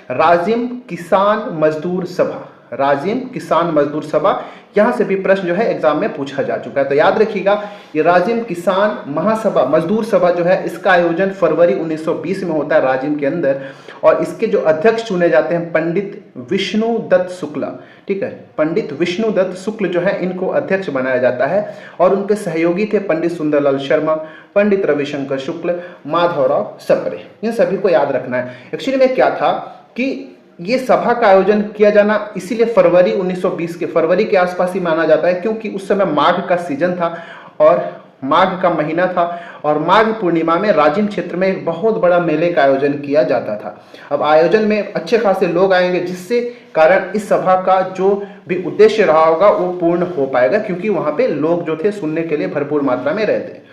राजिम किसान मजदूर सभा, राजिम किसान मजदूर सभा, यहाँ से भी प्रश्न जो है एग्जाम में पूछा जा चुका है। तो याद रखिएगा ये राजिम किसान महासभा मजदूर सभा जो है इसका आयोजन फरवरी 1920 में होता है राजिम के अंदर, और इसके जो अध्यक्ष चुने जाते हैं पंडित विष्णु दत्त शुक्ला, ठीक है, पंडित विष्णु दत्त शुक्ल जो है इनको अध्यक्ष बनाया जाता है, और उनके सहयोगी थे पंडित सुंदरलाल शर्मा, पंडित रविशंकर शुक्ल, माधवराव सप्रे। इन सभी को याद रखना है। एक्चुअली में क्या था कि ये सभा का आयोजन किया जाना इसीलिए फरवरी 1920 के फरवरी के आसपास ही माना जाता है, क्योंकि उस समय माघ का सीजन था और माघ का महीना था, और माघ पूर्णिमा में राजिम क्षेत्र में एक बहुत बड़ा मेले का आयोजन किया जाता था। अब आयोजन में अच्छे खासे लोग आएंगे, जिससे कारण इस सभा का जो भी उद्देश्य रहा होगा वो पूर्ण हो पाएगा, क्योंकि वहां पे लोग जो थे सुनने के लिए भरपूर मात्रा में रहते।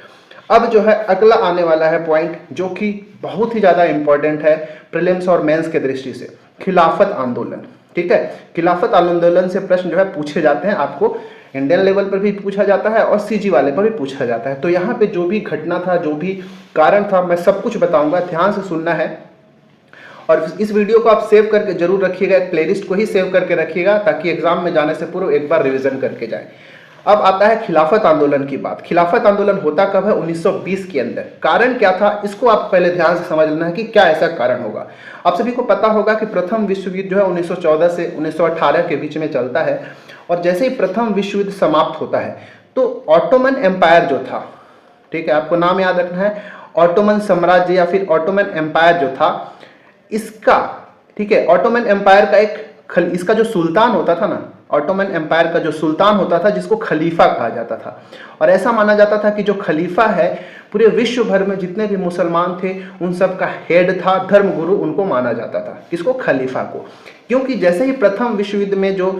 अब जो है अगला आने वाला है पॉइंट जो कि बहुत ही ज्यादा इंपॉर्टेंट है प्रीलिम्स और मेंस के दृष्टि से, खिलाफत आंदोलन। ठीक है, खिलाफत आंदोलन से प्रश्न जो है पूछे जाते हैं, आपको इंडियन लेवल पर भी पूछा जाता है और सीजी वाले पर भी पूछा जाता है। तो यहाँ पे जो भी घटना था, जो भी कारण था, मैं सब कुछ बताऊंगा, ध्यान से सुनना है। और इस वीडियो को आप सेव करके जरूर रखिएगा, प्लेलिस्ट को ही सेव करके रखिएगा, ताकि एग्जाम में जाने से पूर्व एक बार रिविजन करके जाए। अब आता है खिलाफत आंदोलन की बात। खिलाफत आंदोलन होता कब है? 1920 के अंदर। कारण क्या था इसको आप पहले ध्यान से समझ लेना है कि क्या ऐसा कारण होगा। आप सभी को पता होगा कि प्रथम विश्व युद्ध जो है 1914 से 1918 के बीच में चलता है, और जैसे ही प्रथम विश्व युद्ध समाप्त होता है तो ऑटोमन एम्पायर जो था, ठीक है, आपको नाम याद रखना है, ऑटोमन साम्राज्य या फिर ऑटोमन एम्पायर जो था इसका, ठीक है, ऑटोमन एम्पायर का इसका जो सुल्तान होता था ना, ऑटोमन एम्पायर का जो सुल्तान होता था जिसको खलीफा कहा जाता था, और ऐसा माना जाता था कि जो खलीफा है पूरे विश्व भर में जितने भी मुसलमान थे उन सब का हेड था, धर्मगुरु उनको माना जाता था। किसको? खलीफा को। क्योंकि जैसे ही प्रथम विश्व युद्ध में जो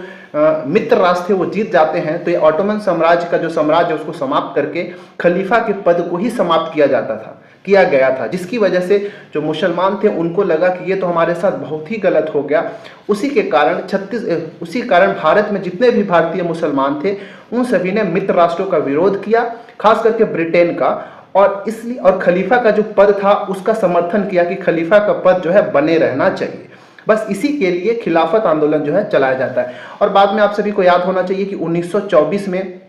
मित्र राष्ट्र थे वो जीत जाते हैं, तो ये ऑटोमन साम्राज्य का जो साम्राज्य उसको समाप्त करके खलीफा के पद को ही समाप्त किया गया था, जिसकी वजह से जो मुसलमान थे उनको लगा कि ये तो हमारे साथ बहुत ही गलत हो गया। उसी कारण भारत में जितने भी भारतीय मुसलमान थे उन सभी ने मित्र राष्ट्रों का विरोध किया, खास करके ब्रिटेन का, और खलीफा का जो पद था उसका समर्थन किया कि खलीफा का पद जो है बने रहना चाहिए। बस इसी के लिए खिलाफत आंदोलन जो है चलाया जाता है। और बाद में आप सभी को याद होना चाहिए कि 1924 में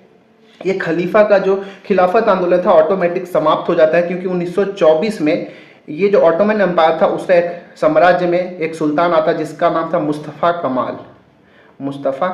ये खलीफा का जो खिलाफत आंदोलन था ऑटोमेटिक समाप्त हो जाता है, क्योंकि 1924 में ये जो ऑटोमन एम्पायर था उसका एक साम्राज्य में एक सुल्तान आता जिसका नाम था मुस्तफ़ा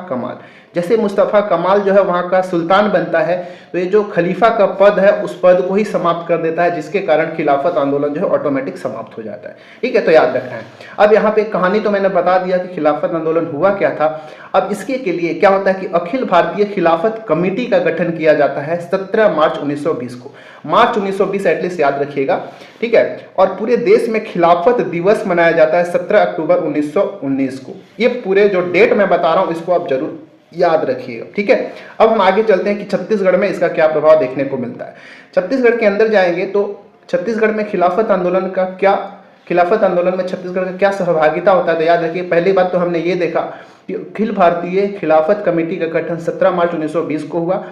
कमाल। जैसे मुस्तफ़ा कमाल जो है वहाँ का सुल्तान बनता है, तो ये जो खलीफा का पद है उस पद को ही समाप्त कर देता है, जिसके कारण खिलाफत आंदोलन जो है ऑटोमेटिक समाप्त हो जाता है। ठीक है, तो याद रखना है। अब यहाँ पे कहानी तो मैंने बता दिया कि खिलाफत आंदोलन हुआ क्या था। अब इसके के लिए क्या होता है कि अखिल भारतीय खिलाफत कमेटी का गठन किया जाता है 17 मार्च 1920 को। मार्च 1920 एटलीस्ट याद रखिएगा, ठीक है। और पूरे देश में खिलाफत दिवस मनाया जाता है 17 अक्टूबर 1919 को। ये पूरे जो डेट मैं बता रहा हूँ इसको आप जरूर याद रखिएगा, ठीक है। अब हम आगे चलते हैं कि छत्तीसगढ़ में इसका क्या प्रभाव देखने को मिलता है। छत्तीसगढ़ के अंदर जाएंगे तो छत्तीसगढ़ में खिलाफत आंदोलन में छत्तीसगढ़ का क्या सहभागिता होता है। तो याद रखिए, पहली बात तो हमने ये देखा कि अखिल भारतीय खिलाफत कमेटी का गठन 17 मार्च 1920 को हुआ।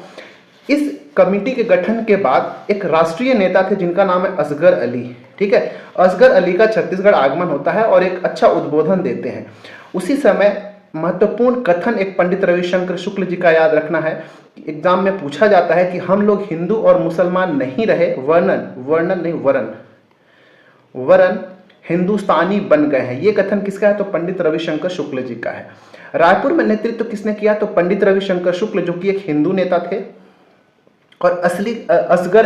इस कमेटी के गठन के बाद एक राष्ट्रीय नेता थे जिनका नाम है असगर अली, ठीक है। असगर अली का छत्तीसगढ़ आगमन होता है और एक अच्छा उद्बोधन देते हैं। उसी समय महत्वपूर्ण कथन एक पंडित रविशंकर शुक्ल जी का याद रखना है। एग्जाम में पूछा जाता है कि हम लोग हिंदू और मुसलमान नहीं रहे, वरन हिंदुस्तानी बन गए हैं। ये कथन किसका है? तो पंडित रविशंकर शुक्ल जी का है। रायपुर में नेतृत्व किसने किया? तो पंडित रविशंकर शुक्ल, जो कि एक हिंदू नेता थे, और असगर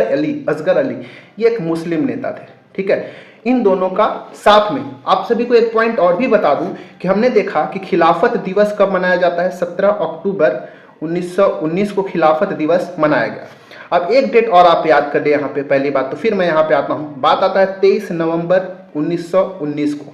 अली ये एक मुस्लिम नेता थे, ठीक है। इन दोनों का साथ में आप सभी को एक पॉइंट और भी बता दूं कि हमने देखा कि खिलाफत दिवस कब मनाया जाता है? 17 अक्टूबर 1919 को खिलाफत दिवस मनाया गया। अब एक डेट और आप याद कर ले यहाँ पे, पहली बात तो फिर मैं यहाँ पे आता हूँ। बात आता है 23 नवंबर 1919 को।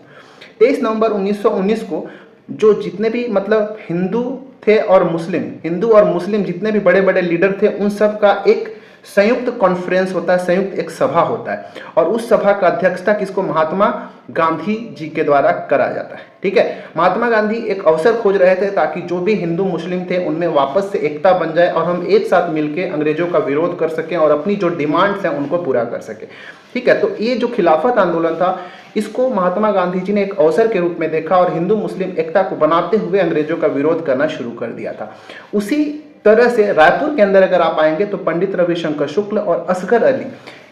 23 नवंबर 1919 को जो जितने भी मतलब हिंदू और मुस्लिम जितने भी बड़े बड़े लीडर थे उन सब का एक संयुक्त कॉन्फ्रेंस होता है, संयुक्त एक सभा होता है, और उस सभा का अध्यक्षता किसको? महात्मा गांधी जी के द्वारा करा जाता है, ठीक है। महात्मा गांधी एक अवसर खोज रहे थे ताकि जो भी हिंदू मुस्लिम थे उनमें वापस से एकता बन जाए और हम एक साथ मिलकर अंग्रेजों का विरोध कर सकें और अपनी जो डिमांड्स हैं उनको पूरा कर सकें, ठीक है। तो ये जो खिलाफत आंदोलन था इसको महात्मा गांधी जी ने एक अवसर के रूप में देखा और हिंदू मुस्लिम एकता को बनाते हुए अंग्रेजों का विरोध करना शुरू कर दिया था। उसी तरह से रायपुर के अंदर अगर आप आएंगे तो पंडित रविशंकर शुक्ल और असगर अली,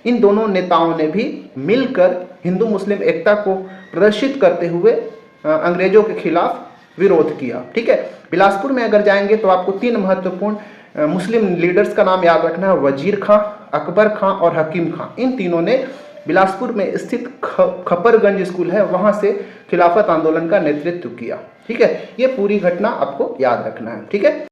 इन दोनों नेताओं ने भी मिलकर हिंदू मुस्लिम एकता को प्रदर्शित करते हुए अंग्रेजों के खिलाफ विरोध किया। ठीक है, बिलासपुर में अगर जाएंगे तो आपको 3 महत्वपूर्ण मुस्लिम लीडर्स का नाम याद रखना है, वजीर खां, अकबर खां और हकीम खां। इन तीनों ने बिलासपुर में स्थित खपरगंज स्कूल है, वहां से खिलाफत आंदोलन का नेतृत्व किया। ठीक है, ये पूरी घटना आपको याद रखना है। ठीक है।